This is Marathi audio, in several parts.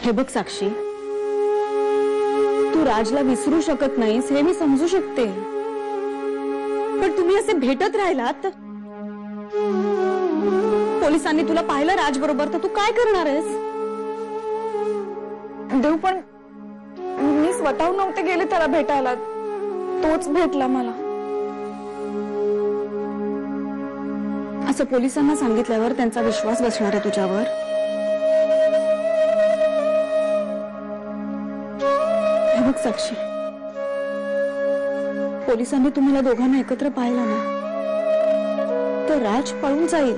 हे बघ साक्षी, तू राजला विसरू शकत नाहीस हे मी समजू शकते, पण तुम्ही असे भेटत राहिलात, पोलिसांनी तुला पाहिलं राज बरोबर, तर तू काय करणार आहेस? देव, पण मी स्वतःहून नव्हते गेले त्याला भेटायला, तोच भेटला मला. असं पोलिसांना सांगितल्यावर त्यांचा विश्वास बसणार आहे तुझ्यावर? हे बघ साक्षी, पोलिसांनी तुम्हाला दोघांना एकत्र पाहिलं ना, तर राज पळून जाईल,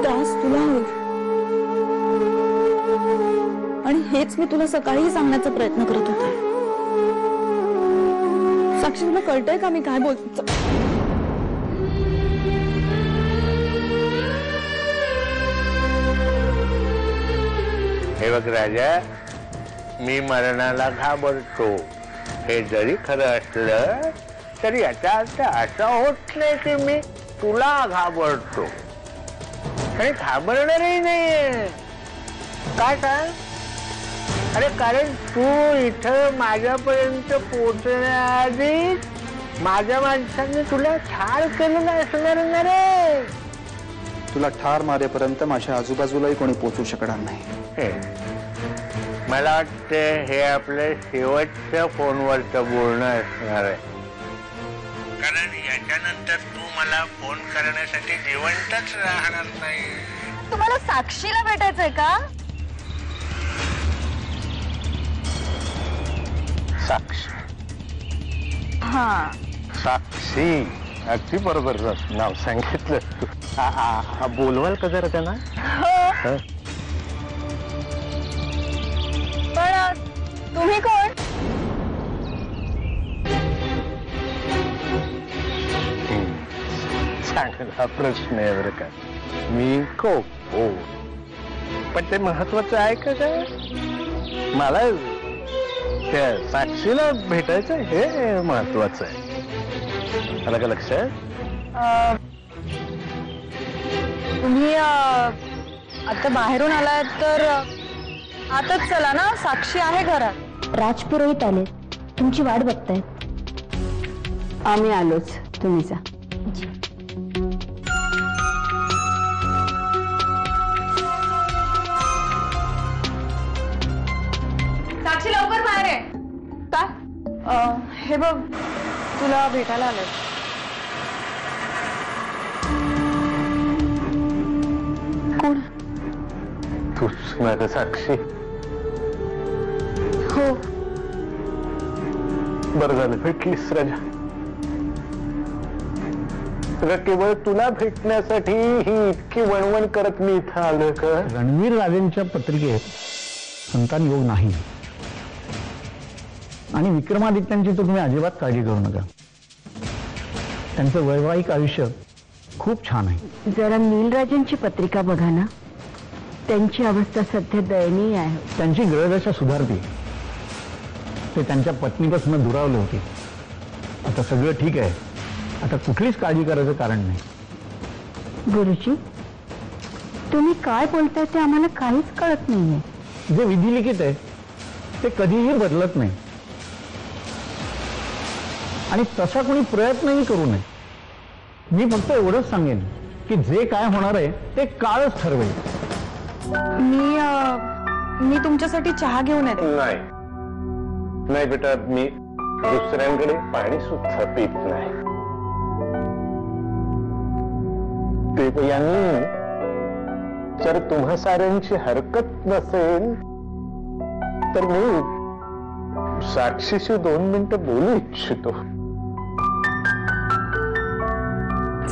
त्रास तुला होईल. आणि हेच मी तुला सकाळी सांगण्याचा प्रयत्न करत होते. साक्षी, तुला कळतंय का मी काय बोलतो? हे बघ राजा, मी मरणाला घाबरतो, हे जरी खरं असलं तरी याचा अर्थ असा होत नाही की मी तुला घाबरतो, आणि घाबरणारही नाहीये. काय सांग? अरे कारण तू इथं माझ्यापर्यंत पोहोचण्याआधी माझ्या माणसांनी तुला ठार केलेलं असणार ना रे. तुला ठार मारेपर्यंत माझ्या आजूबाजूलाही कोणी पोहोचू शकणार नाही. मला वाटतं हे आपलं शेवटचं फोनवरचं बोलणं असणार आहे, कारण याच्यानंतर तू मला फोन करण्यासाठी जिवंतच राहणार नाही. तुम्हाला साक्षीला भेटायचंय का? साक्षी? हा, साक्षी, अगदी बरोबर नाव सांगितलं तू. बोलवाल का जरा त्यांना? हो. पण तुम्ही कोण? चांगला प्रश्न आहे बरं का. मी हो, पण ते महत्वाचं आहे का काय? मला त्या साक्षीला भेटायचं हे महत्वाचं आहे. आलं का लक्षात? तुम्ही आता बाहेरून आलात तर आताच चला ना, साक्षी आहे घरात. राजपुरोहित आले, तुमची वाट बघतायत. आम्ही आलोच, तुम्ही जा. साक्षी लवकर बाहेर आहे. काय? हे बघ, तुला भेटायला आले. कोण? तूच ना ग साक्षी? हो. बरं झालं भेटलीस राजा. केवळ तुला भेटण्यासाठी ही इतकी वणवण करत मी इथं आलोय का? रणवीर राजेंच्या पत्रिकेत संतान योग नाही, आणि विक्रमादित्यांची तर तुम्ही अजिबात काळजी करू नका. त्यांचं वैवाहिक आयुष्य खूप छान आहे. जरा नीलराजांची पत्रिका बघा ना, त्यांची अवस्था सध्या दयनीय आहे. त्यांची ग्रहदशा सुधारते. ते त्यांच्या पत्नीपासून दुरावले होते, आता सगळं ठीक आहे. आता कुठलीच काळजी करायचं कारण नाही. गुरुजी, तुम्ही काय बोलताय ते आम्हाला काहीच कळत नाहीये. जे विधिलिखित आहे ते कधीही बदलत नाही, आणि तसा कोणी प्रयत्नही करू नये. मी फक्त एवढंच सांगेन की जे काय होणार आहे ते काळच ठरवेल. मी तुमच्यासाठी चहा घेऊन येते. नाही नाही बेटा, मी दुसऱ्यांकडे पाणी सुद्धा पित नाही. यांनी जर तुम्हा साऱ्यांची हरकत नसेल तर मी साक्षीशी 2 मिनिटं बोलू इच्छितो.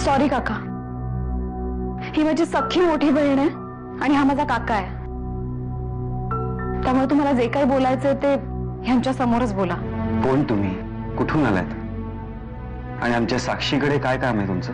सॉरी काका, ही माझी सख्खी मोठी बहीण आहे आणि हा माझा काका आहे, त्यामुळे तुम्हाला जे काही बोलायचंय ते ह्यांच्या समोरच बोला. कोण तुम्ही? कुठून आलात? आणि आमच्या साक्षीकडे काय काम आहे तुमचं?